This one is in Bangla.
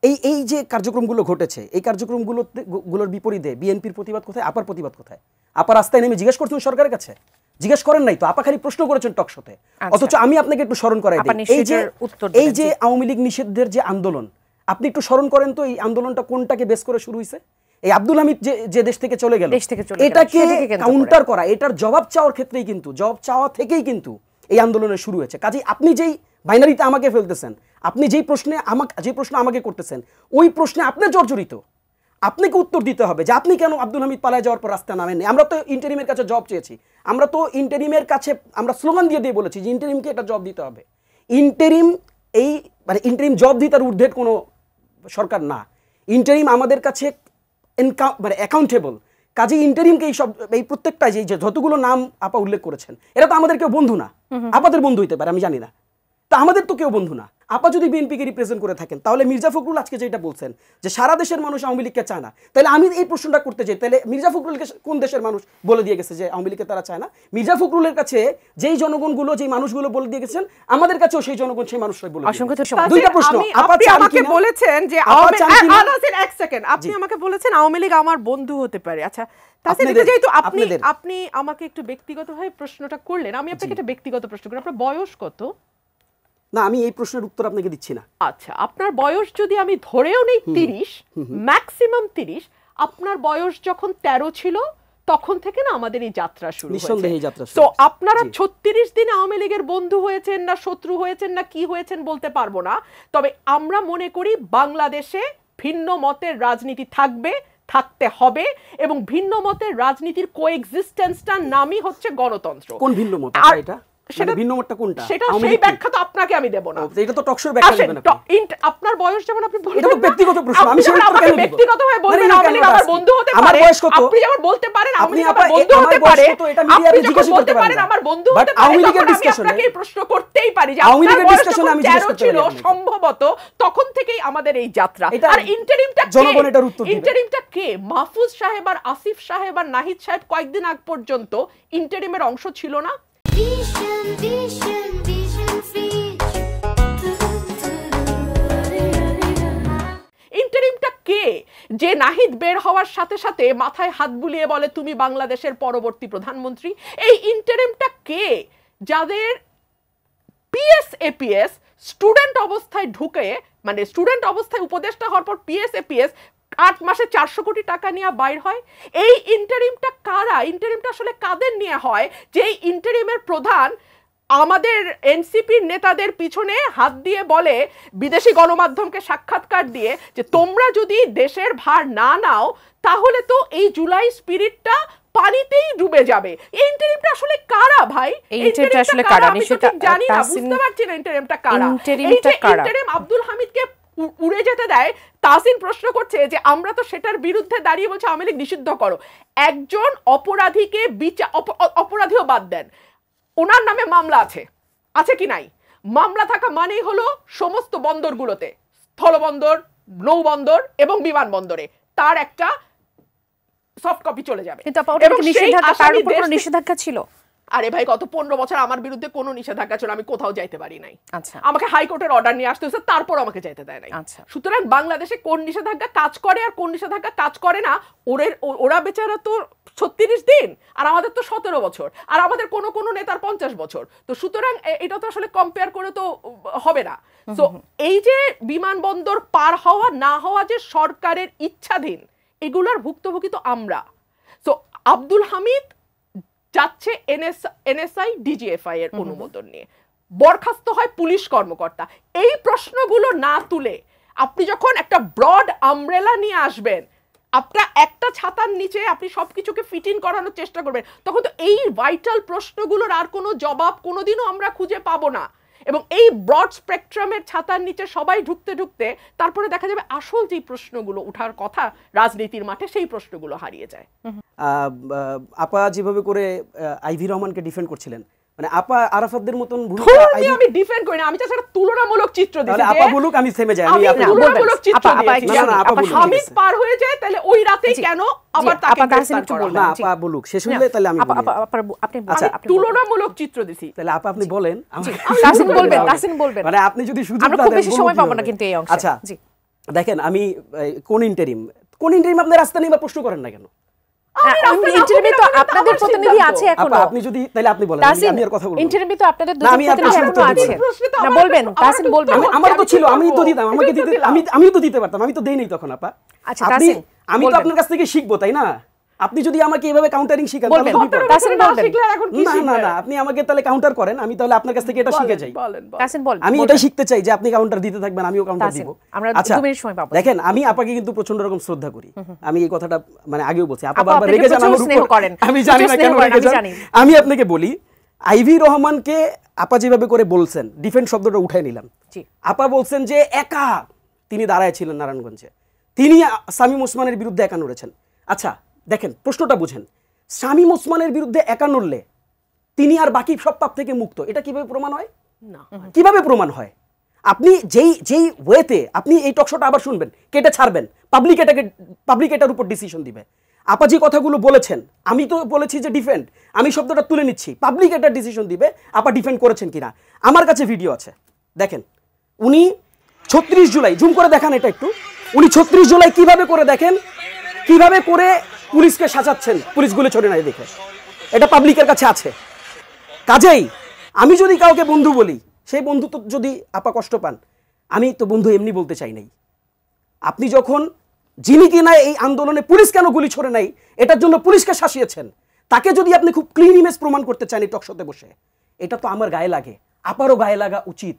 এই যে কার্যক্রমগুলো ঘটেছে, এই কার্যক্রমগুলোর বিপরীতে বিএনপির প্রতিবাদ কোথায়, আপার প্রতিবাদ কোথায়? আপা রাস্তায় নেমে জিজ্ঞেস করছেন সরকারের কাছে? জিজ্ঞেস করেন নাই তো, আপা খালি প্রশ্ন করেছেন টকশোতে। অথচ আমি আপনাকে একটু স্মরণ করাই দিই, এই যে আওয়ামী লীগ নিষিদ্ধের যে আন্দোলন, আপনি একটু স্মরণ করেন তো এই আন্দোলনটা কোনটাকে বেস করে শুরু হয়েছে? এই আব্দুল হামিদ যে দেশ থেকে চলে গেল, এটাকে কাউন্টার করা, এটার জবাব চাওয়ার ক্ষেত্রেই কিন্তু, জবাব চাওয়া থেকেই কিন্তু এই আন্দোলনের শুরু হয়েছে। কাজেই আপনি যেই বাইনারিতে আমাকে ফেলতেছেন, আপনি যেই প্রশ্ন আমাকে করতেছেন, ওই প্রশ্নে আপনি জর্জরিত। আপনাকে উত্তর দিতে হবে যে আপনি কেন আব্দুল হামিদ পালায় যাওয়ার পর রাস্তা নামেননি। আমরা তো ইন্টারিমের কাছে জবাব চেয়েছি, আমরা তো ইন্টারিমের কাছে আমরা স্লোগান দিয়ে বলেছি যে ইন্টারিমকে এটা জবাব দিতে হবে। ইন্টারিম ইন্টারিম জবাব দিতে আর ঊর্ধ্বের কোনো সরকার না। ইন্টারিম আমাদের কাছে অ্যাকাউন্টেবল। কাজে ইন্টারিমকে এই প্রত্যেকটা যে যতগুলো নাম আপা উল্লেখ করেছেন, এরা তো আমাদের কেউ বন্ধু না। আপাদের বন্ধু হইতে পারে, আমি জানি না, তা আমাদের তো কেউ বন্ধু না। আপা যদি বিএনপিকে রিপ্রেজেন্ট করে থাকেন, তাহলে মির্জা ফখরুল আজকে যেটা বলছেন যে সারা দেশের মানুষ আওয়ামী লীগকে চায় না, তাহলে আমি এই প্রশ্নটা করতে চাই, তাহলে মির্জা ফখরুলকে কোন দেশের মানুষ বলে দিয়ে গেছে যে আওয়ামী লীগকে তারা চায় না? মির্জা ফখরুলের কাছে যেই জনগণগুলো, যেই মানুষগুলো বলে দিয়ে গেছেন, আমাদের কাছেও সেই জনগণ, সেই মানুষরাই বলে। দুইটা প্রশ্ন। আপনি আমাকে বলেছেন যে এক সেকেন্ড, আপনি আমাকে বলেছেন আওয়ামী লীগ আমার বন্ধু হতে পারে। আচ্ছা, যেহেতু আপনি আমাকে একটু ব্যক্তিগতভাবে প্রশ্নটা করলেন, আমি আপনাকে একটা ব্যক্তিগত প্রশ্ন করি। আপনার বয়স কত? না, আমি এই প্রশ্নের উত্তর আপনাকে দিচ্ছি না। আচ্ছা, আপনার বয়স যদি আমি ধরেও নেই 30, ম্যাক্সিমাম 30, আপনার বয়স যখন 13 ছিল তখন থেকে না আমাদের এই যাত্রা শুরু হয়েছে। তো আপনারা 36 দিন আওয়ামী লীগের বন্ধু হয়েছেন না শত্রু হয়েছেন না কি হয়েছেন বলতে পারবো না, তবে আমরা মনে করি বাংলাদেশে ভিন্ন মতের রাজনীতি থাকতে হবে, এবং ভিন্ন মতের রাজনীতির কোএক্সিস্টেন্সটার নামই হচ্ছে গণতন্ত্র। কোন ভিন্ন মত এটা? সেটা ভিন্ন মতটা কোনটা? সেটা সেই ব্যাখ্যা তো আপনাকে আমি দেব না। এটা তো টকশোর ব্যাখ্যা দিবেন আপনি। আপনার বয়স যেমন আপনি বলছেন, এটা তো ব্যক্তিগত প্রশ্ন, আমি সেটা কেন দিব? ব্যক্তিগতভাবে বলবেন আওয়ামী লীগ আমার বন্ধু হতে পারে। আমার বয়স কত? আপনি যেমন বলতে পারেন আওয়ামী লীগ আমার বন্ধু হতে পারে, এটা মিডিয়াতে জিজ্ঞাসা করতে পারেন আমার বন্ধু হতে পারে। আওয়ামী লীগের ডিসকাশনে আপনাকে প্রশ্ন করতেই পারি যে আওয়ামী লীগের ডিসকাশনে আমি জিজ্ঞাসা করতে পারি সম্ভবত তখন থেকেই আমাদের এই যাত্রা। আর ইন্টারিমটা জনগণ এটার উত্তর দিবে। ইন্টারিমটা কে? মাহফুজ সাহেব আর আসিফ সাহেব আর নাহিদ সাহেব কয়েকদিন আগ পর্যন্ত ইন্টারিমের অংশ ছিল না? ইন্টারিমটা কে যে নাহিদ বের হওয়ার সাথে সাথে মাথায় হাত বুলিয়ে বলে তুমি বাংলাদেশের পরবর্তী প্রধানমন্ত্রী? এই ইন্টারিমটা কে যাদের পিএস স্টুডেন্ট অবস্থায় ঢুকে, মানে স্টুডেন্ট অবস্থায় উপদেষ্টা হওয়ার পর পিএস 8 মাসে 400 কোটি টাকা নিয়ে বাইর হয়? এই ইন্টারিমটা কারা? ইন্টারিমটা আসলে কাদের নিয়ে হয় যে ইন্টারিমের প্রধান আমাদের এনসিপির নেতাদের পিছনে হাত দিয়ে বলে, বিদেশি গণমাধ্যমকে সাক্ষাৎকার দিয়ে, যে তোমরা যদি দেশের ভার না নাও তাহলে তো এই জুলাই স্পিরিটটা পানিতেই ডুবে যাবে। এই ইন্টারিমটা আসলে কারা ভাই? এই ইন্টারিমটা আসলে কারা? নিশ্চয়ই জানি না, বুঝতে পারছি না ইন্টারিমটা কারা। এই যে ইন্টারিম আব্দুল হামিদকে উড়ে যেতে দেয়, তাসিন প্রশ্ন করছে যে আমরা তো সেটার বিরুদ্ধে দাঁড়িয়ে বলছি আওয়ামী লীগ নিষিদ্ধ করো। একজন অপরাধীকে অপরাধীও বাদ দেন, ওনার নামে মামলা আছে কি নাই? মামলা থাকা মানেই হলো সমস্ত বন্দরগুলোতে, স্থলবন্দর, নৌবন্দর এবং বিমানবন্দরে তার একটা সফট কপি চলে যাবে। এবং নিষেধাজ্ঞা ছিল। আরে ভাই, গত 15 বছর আমার বিরুদ্ধে কোনো নিষেধাজ্ঞা ছিল, আমি কোথাও যাইতে পারি নাই। আচ্ছা, আমাকে হাইকোর্টের অর্ডার নিয়ে আসতে হয়েছে, তারপর আমাকে যাইতে দেয় নাই। আচ্ছা, সুতরাং বাংলাদেশে কোন নিষেধাজ্ঞা কাজ করে আর কোন নিষেধাজ্ঞা কাজ করে না, ওরা বেচারা তো 36 দিন আর আমাদের তো 17 বছর, আর আমাদের কোনো নেতার 50 বছর। তো সুতরাং এটা তো আসলে কম্পেয়ার করে তো হবে না। সো এই যে বিমানবন্দর পার হওয়া না হওয়া যে সরকারের ইচ্ছাধীন, এগুলোর ভুক্তভোগী তো আমরা। সো আব্দুল হামিদ যাচ্ছে এনএসআই ডিজিএফআই এর অনুমোদন নিয়ে, বরখাস্ত হয় পুলিশ কর্মকর্তা। এই প্রশ্নগুলো না তুলে আপনি যখন একটা ব্রড আমব্রেলা নিয়ে আসবেন, আপনার একটা ছাতার নিচে আপনি সবকিছুকে ফিট ইন করানোর চেষ্টা করবেন, তখন তো এই ভাইটাল প্রশ্নগুলোর আর কোনো জবাব কোনোদিনও আমরা খুঁজে পাবো না। এবং এই ব্রড স্পেকট্রামের ছাতার নিচে সবাই ঢুকতে তারপরে দেখা যাবে আসল যে প্রশ্নগুলো ওঠার কথা রাজনীতির মাঠে, সেই প্রশ্নগুলো হারিয়ে যায়। আপা যেভাবে করে আইভি রহমানকে ডিফেন্ড করছিলেন, মানে আপা আরাফাতদের মতন আমি ডিফেন্ড করি না, আমি জাস্ট একটা তুলনামূলক চিত্র দিছি। তাহলে আপা বলুক, আমি থেমে যাই। আমি তুলনামূলক চিত্র দিয়েছি। হামিদ পার হয়ে যায়, তাহলে ওই রাতেই কেন আবার তাকে গ্রেফতার করা হলো? না, আপা বলুক, শেষ হলে তাহলে আমি আপনি তুলনামূলক চিত্র দিছি। তাহলে আপনি বলেন, তাসিন বলবেন। মানে আপনি যদি সুযোগ আমরা খুব বেশি সময় পাবো না কিন্তু এই অংশে। আচ্ছা, দেখেন আমি কোন ইন্টারিম আপনি রাস্তা নিয়ে প্রশ্ন করেন না কেন? ইন্টারিমে তো আপনাদের প্রতিনিধি আছে এখনো। আপনি যদি তাহলে আপনি বলেন, আমি আর কথা বলবো। ইন্টারিমে তো আপনাদের দুটো প্রতিনিধি এখনো আছে না, বলবেন তাহসিন বলবেন। আমার তো ছিল, আমি তো দিতাম, আমাকে দিতে আমিও তো দিতে পারতাম, আমি তো দেই নাই তখন আপা। আচ্ছা তাহসিন, আমি তো আপনার কাছ থেকে শিখবো, তাই না? আপনি যদি আমাকে এইভাবে কাউন্টারিং শিখান তাহলে তাহসিন বলবেন। না আপনি আমাকে তাহলে কাউন্টার করেন, আমি তাহলে আপনার কাছ থেকে এটা শিখে যাই। তাহসিন বলবেন, আমি এটাই শিখতে চাই যে আপনি কাউন্টার দিতে থাকবেন, আমিও কাউন্টার দিব। আচ্ছা 2 মিনিট সময় পাবো। দেখেন আমি আপাকে কিন্তু প্রচন্ড রকম শ্রদ্ধা করি, আমি এই কথাটা মানে আগেও বলছি। আপা বারবার রেগে যান আমার উপর, আমি জানি না কেন রেগে যান। আমি আপনাকে বলি, আইভি রহমানকে আপা যেভাবে করে বলছেন, ডিফেন্স শব্দটা উঠায় নিলাম। আপা বলছেন যে একা তিনি দাঁড়ায় ছিলেন নারায়ণগঞ্জে, তিনি শামীম ওসমানের বিরুদ্ধে একা নড়েছেন। আচ্ছা দেখেন প্রশ্নটা বুঝেন, শামীম ওসমানের বিরুদ্ধে একা নড়লে তিনি আর বাকি সব পাপ থেকে মুক্ত, এটা কিভাবে প্রমাণ হয়? না, কিভাবে প্রমাণ হয়? আপনি যেই ওয়েতে আপনি এই টকশোটা আবার শুনবেন, কেটে ছাড়বেন, পাবলিক এটার উপর ডিসিশন দিবে। আপা যে কথাগুলো বলেছেন, আমি তো বলেছি যে ডিফেন্ড, আমি শব্দটা তুলে নিচ্ছি, পাবলিক এটা ডিসিশন দিবে আপা ডিফেন্ড করেছেন কিনা। আমার কাছে ভিডিও আছে, দেখেন উনি 36 জুলাই, জুম করে দেখান এটা একটু, উনি 36 জুলাই কিভাবে করে দেখেন, কিভাবে করে পুলিশকে সাজাচ্ছেন, পুলিশ গুলি ছড়ে নাই দেখে, এটা পাবলিকের কাছে আছে। কাজেই আমি যদি কাউকে বন্ধু বলি, সেই বন্ধু তো যদি আপা কষ্ট পান, আমি তো বন্ধু এমনি বলতে চাই নাই। আপনি যখন যিনি কিনা এই আন্দোলনে পুলিশ কেন গুলি ছড়ে নাই এটার জন্য পুলিশকে শাসিয়েছেন, তাকে যদি আপনি খুব ক্লিন ইমেজ প্রমাণ করতে চান এই টকশোতে বসে, এটা তো আমার গায়ে লাগে, আপারও গায়ে লাগা উচিত।